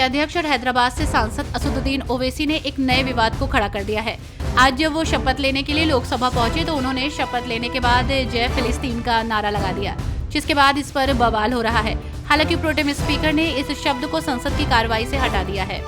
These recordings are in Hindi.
अध्यक्ष और हैदराबाद से सांसद असदुद्दीन ओवैसी ने एक नए विवाद को खड़ा कर दिया है। आज जब वो शपथ लेने के लिए लोकसभा पहुंचे तो उन्होंने शपथ लेने के बाद जय फिलिस्तीन का नारा लगा दिया, जिसके बाद इस पर बवाल हो रहा है। हालांकि प्रोटेम स्पीकर ने इस शब्द को संसद की कार्रवाई से हटा दिया है।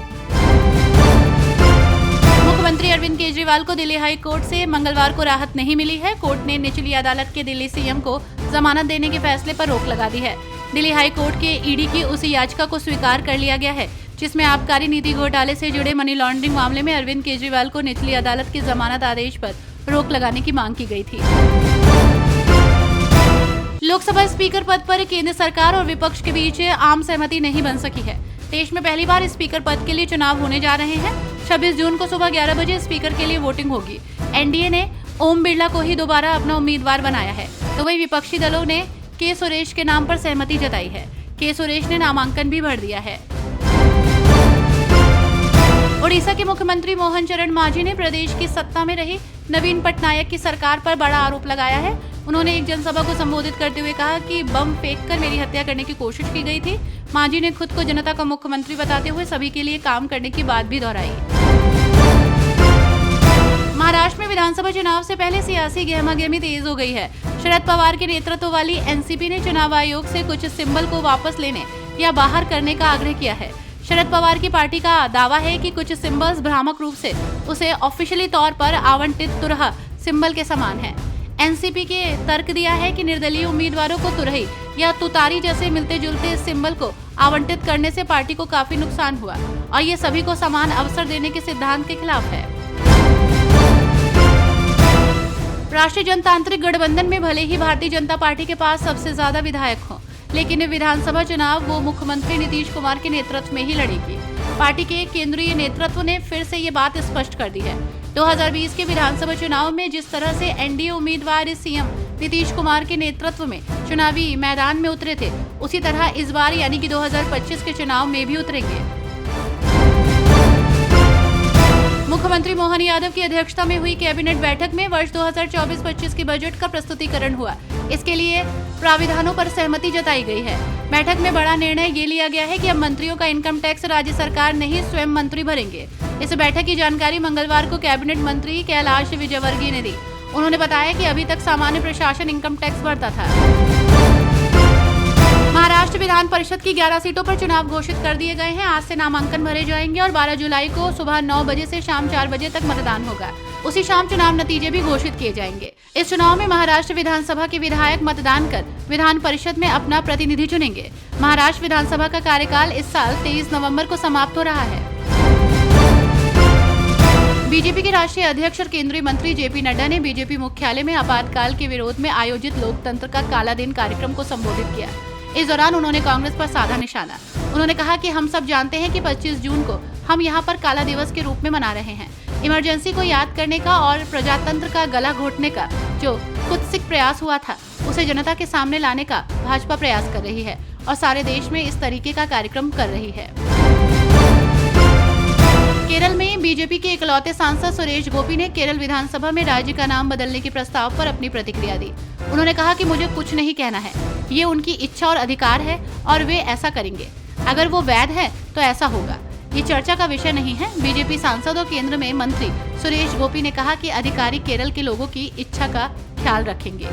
मुख्यमंत्री अरविंद केजरीवाल को दिल्ली हाई कोर्ट से मंगलवार को राहत नहीं मिली है। कोर्ट ने निचली अदालत के दिल्ली सीएम को जमानत देने के फैसले पर रोक लगा दी है। दिल्ली हाई कोर्ट के ईडी की उस याचिका को स्वीकार कर लिया गया है जिसमें आबकारी नीति घोटाले से जुड़े मनी लॉन्ड्रिंग मामले में अरविंद केजरीवाल को निचली अदालत के जमानत आदेश पर रोक लगाने की मांग की गई थी। लोकसभा स्पीकर पद पर केंद्र सरकार और विपक्ष के बीच आम सहमति नहीं बन सकी है। देश में पहली बार स्पीकर पद के लिए चुनाव होने जा रहे हैं। 26 जून को सुबह 11 बजे स्पीकर के लिए वोटिंग होगी। एनडीए ने ओम बिरला को ही दोबारा अपना उम्मीदवार बनाया है, तो वहीं विपक्षी दलों ने के सुरेश के नाम पर सहमति जताई है। के सुरेश ने नामांकन भी भर दिया है। ओडिशा के मुख्यमंत्री मोहन चरण मांझी ने प्रदेश की सत्ता में रही नवीन पटनायक की सरकार पर बड़ा आरोप लगाया है। उन्होंने एक जनसभा को संबोधित करते हुए कहा कि बम फेंककर मेरी हत्या करने की कोशिश की गई थी। मांझी ने खुद को जनता का मुख्यमंत्री बताते हुए सभी के लिए काम करने की बात भी दोहराई। महाराष्ट्र में विधानसभा चुनाव से पहले सियासी गहमागहमी तेज हो गई है। शरद पवार के नेतृत्व वाली एनसीपी ने चुनाव आयोग से कुछ सिंबल को वापस लेने या बाहर करने का आग्रह किया है। शरद पवार की पार्टी का दावा है कि कुछ सिंबल्स भ्रामक रूप से उसे ऑफिशियली तौर पर आवंटित तुरहा सिंबल के समान है। एनसीपी के तर्क दिया है कि निर्दलीय उम्मीदवारों को तुरही या तुतारी जैसे मिलते जुलते इस सिंबल को आवंटित करने से पार्टी को काफी नुकसान हुआ और ये सभी को समान अवसर देने के सिद्धांत के खिलाफ है। राष्ट्रीय जनतांत्रिक गठबंधन में भले ही भारतीय जनता पार्टी के पास सबसे ज्यादा विधायक हों, लेकिन विधानसभा चुनाव वो मुख्यमंत्री नीतीश कुमार के नेतृत्व में ही लड़ेगी। पार्टी के केंद्रीय नेतृत्व ने फिर से ये बात स्पष्ट कर दी है। 2020 के विधानसभा चुनाव में जिस तरह से एनडीए उम्मीदवार सीएम नीतीश कुमार के नेतृत्व में चुनावी मैदान में उतरे थे, उसी तरह इस बार यानी कि 2025 के चुनाव में भी उतरेंगे। मुख्यमंत्री मोहन यादव की अध्यक्षता में हुई कैबिनेट बैठक में वर्ष 2024-25 के बजट का प्रस्तुतिकरण हुआ। इसके लिए प्राविधानों पर सहमति जताई गई है। बैठक में बड़ा निर्णय ये लिया गया है कि अब मंत्रियों का इनकम टैक्स राज्य सरकार नहीं स्वयं मंत्री भरेंगे। इस बैठक की जानकारी मंगलवार को कैबिनेट मंत्री कैलाश विजयवर्गीय ने दी। उन्होंने बताया कि अभी तक सामान्य प्रशासन इनकम टैक्स भरता था। महाराष्ट्र विधान परिषद की 11 सीटों पर चुनाव घोषित कर दिए गए हैं। आज से नामांकन भरे जाएंगे और 12 जुलाई को सुबह 9 बजे से शाम 4 बजे तक मतदान होगा। उसी शाम चुनाव नतीजे भी घोषित किए जाएंगे। इस चुनाव में महाराष्ट्र विधानसभा के विधायक मतदान कर विधान परिषद में अपना प्रतिनिधि चुनेंगे। महाराष्ट्र विधानसभा का कार्यकाल इस साल 23 नवंबर को समाप्त हो रहा है। बीजेपी के राष्ट्रीय अध्यक्ष और केंद्रीय मंत्री जेपी नड्डा ने बीजेपी मुख्यालय में आपातकाल के विरोध में आयोजित लोकतंत्र का काला दिन कार्यक्रम को संबोधित किया। इस दौरान उन्होंने कांग्रेस पर साधा निशाना। उन्होंने कहा कि हम सब जानते हैं कि 25 जून को हम यहाँ पर काला दिवस के रूप में मना रहे हैं। इमरजेंसी को याद करने का और प्रजातंत्र का गला घोटने का जो कुत्सित प्रयास हुआ था, उसे जनता के सामने लाने का भाजपा प्रयास कर रही है और सारे देश में इस तरीके का कार्यक्रम कर रही है। केरल में बीजेपी के इकलौते सांसद सुरेश गोपी ने केरल विधानसभा में राज्य का नाम बदलने के प्रस्ताव पर अपनी प्रतिक्रिया दी। उन्होंने कहा कि मुझे कुछ नहीं कहना है, ये उनकी इच्छा और अधिकार है और वे ऐसा करेंगे। अगर वो वैध है तो ऐसा होगा, ये चर्चा का विषय नहीं है। बीजेपी सांसद और केंद्र में मंत्री सुरेश गोपी ने कहा कि अधिकारी केरल के लोगों की इच्छा का ख्याल रखेंगे।